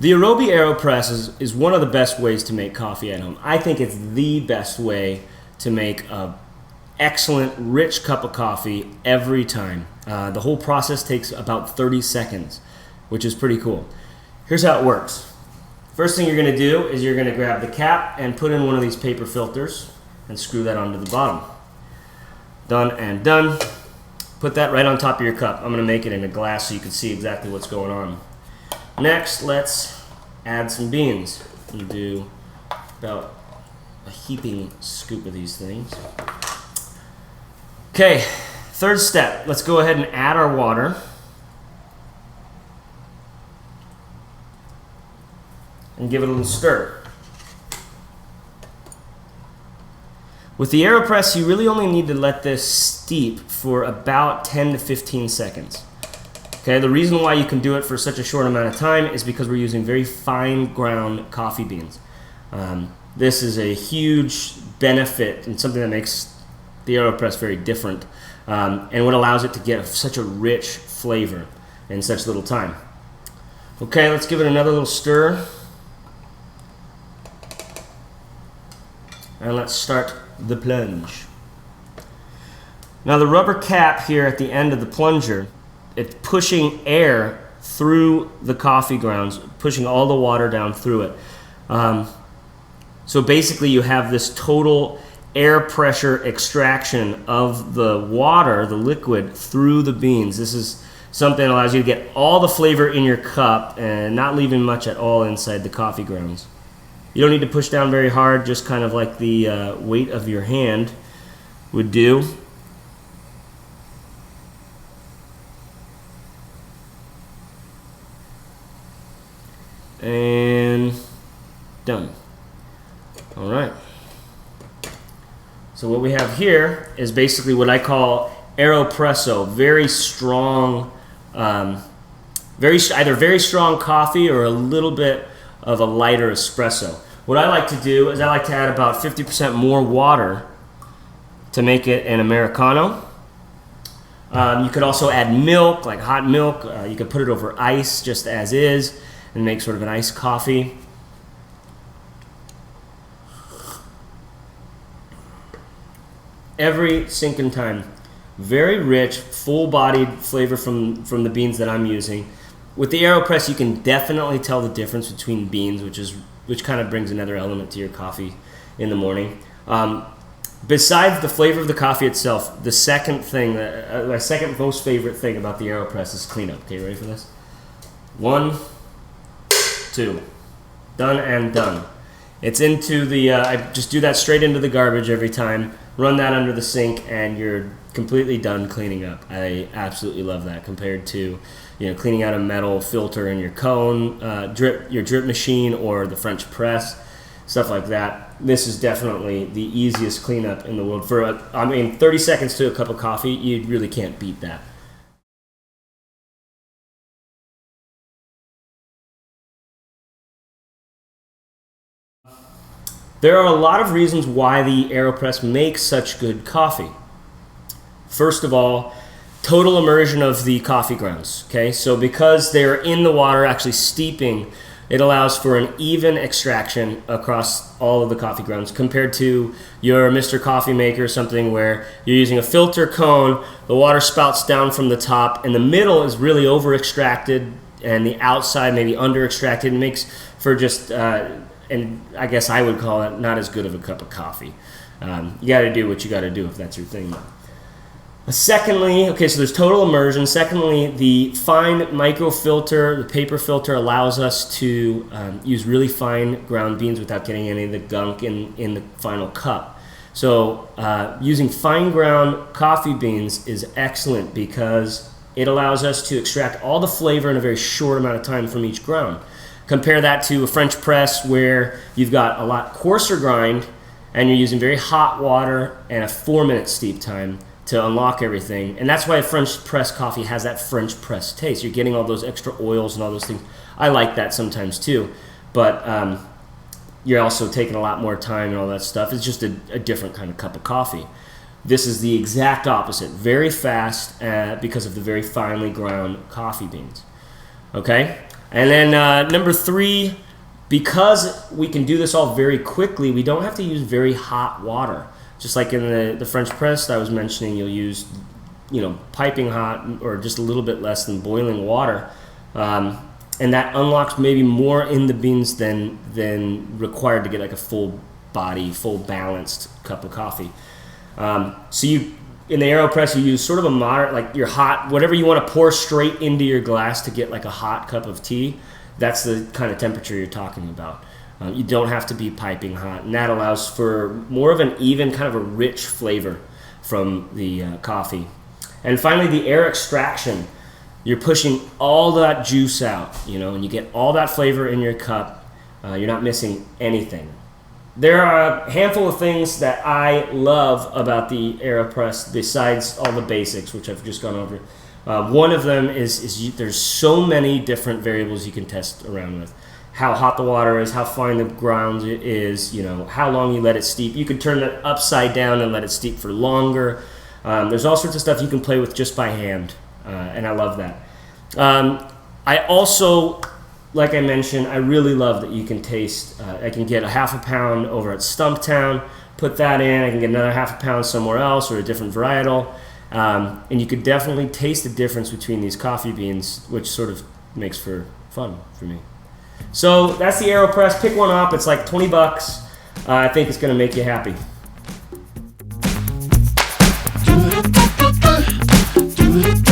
The Aerobie Aeropress is one of the best ways to make coffee at home. I think it's the best way to make a excellent, rich cup of coffee every time. The whole process takes about 30 seconds, which is pretty cool. Here's how it works. First thing you're going to do is you're going to grab the cap and put in one of these paper filters and screw that onto the bottom. Done and done. Put that right on top of your cup. I'm going to make it in a glass so you can see exactly what's going on. Next, let's add some beans. We'll do about a heaping scoop of these things. Okay, third step. Let's go ahead and add our water. And give it a little stir. With the AeroPress, you really only need to let this steep for about 10 to 15 seconds. Okay, the reason why you can do it for such a short amount of time is because we're using very fine ground coffee beans. This is a huge benefit and something that makes the AeroPress very different, and what allows it to get such a rich flavor in such little time. Okay, let's give it another little stir. And let's start the plunge. Now the rubber cap here at the end of the plunger, it's pushing air through the coffee grounds, pushing all the water down through it. So basically you have this total air pressure extraction of the water, the liquid, through the beans. This is something that allows you to get all the flavor in your cup and not leaving much at all inside the coffee grounds. You don't need to push down very hard, just kind of like the weight of your hand would do. And done. All right. So what we have here is basically what I call Aeropresso, very strong, either very strong coffee or a little bit of a lighter espresso. What I like to do is I like to add about 50% more water to make it an Americano. You could also add milk, like hot milk. You could put it over ice just as is and make sort of an iced coffee. Every sinking time. Very rich, full-bodied flavor from the beans that I'm using. With the AeroPress, you can definitely tell the difference between beans, which kind of brings another element to your coffee in the morning. Besides the flavor of the coffee itself, the second thing, my second most favorite thing about the AeroPress is cleanup. Okay, ready for this? 1, 2, done and done. It's into the, I just do that straight into the garbage every time, run that under the sink, and you're completely done cleaning up. I absolutely love that compared to, cleaning out a metal filter in your cone, your drip machine, or the French press, stuff like that. This is definitely the easiest cleanup in the world. For 30 seconds to a cup of coffee, you really can't beat that. There are a lot of reasons why the AeroPress makes such good coffee. First of all, total immersion of the coffee grounds. Okay, so because they're in the water actually steeping, it allows for an even extraction across all of the coffee grounds compared to your Mr. Coffee Maker, something where you're using a filter cone, the water spouts down from the top, and the middle is really over extracted and the outside maybe under extracted. It makes for just and I guess I would call it not as good of a cup of coffee. You got to do what you got to do if that's your thing. Secondly, okay, so there's total immersion. Secondly, the fine microfilter, the paper filter, allows us to use really fine ground beans without getting any of the gunk in the final cup. So using fine ground coffee beans is excellent because it allows us to extract all the flavor in a very short amount of time from each ground. Compare that to a French press where you've got a lot coarser grind and you're using very hot water and a 4-minute steep time to unlock everything. And that's why a French press coffee has that French press taste. You're getting all those extra oils and all those things. I like that sometimes too, but you're also taking a lot more time and all that stuff. It's just a different kind of cup of coffee. This is the exact opposite. Very fast because of the very finely ground coffee beans. Okay? And then number 3, because we can do this all very quickly, we don't have to use very hot water. Just like in the French press I was mentioning, you'll use, piping hot or just a little bit less than boiling water. And that unlocks maybe more in the beans than required to get like a full body, full balanced cup of coffee. So in the AeroPress, you use sort of a moderate, like your hot, whatever you want to pour straight into your glass to get like a hot cup of tea. That's the kind of temperature you're talking about. You don't have to be piping hot, and that allows for more of an even, kind of a rich flavor from the coffee. And finally, the air extraction. You're pushing all that juice out, and you get all that flavor in your cup. You're not missing anything. There are a handful of things that I love about the AeroPress besides all the basics, which I've just gone over. One of them is there's so many different variables you can test around with. How hot the water is, how fine the ground is, how long you let it steep. You can turn it upside down and let it steep for longer. There's all sorts of stuff you can play with just by hand. And I love that. I also, like I mentioned, I really love that you can taste. I can get a half a pound over at Stumptown, put that in. I can get another half a pound somewhere else or a different varietal. And you could definitely taste the difference between these coffee beans, which sort of makes for fun for me. So that's the AeroPress. Pick one up. It's like $20. I think it's going to make you happy. Do it.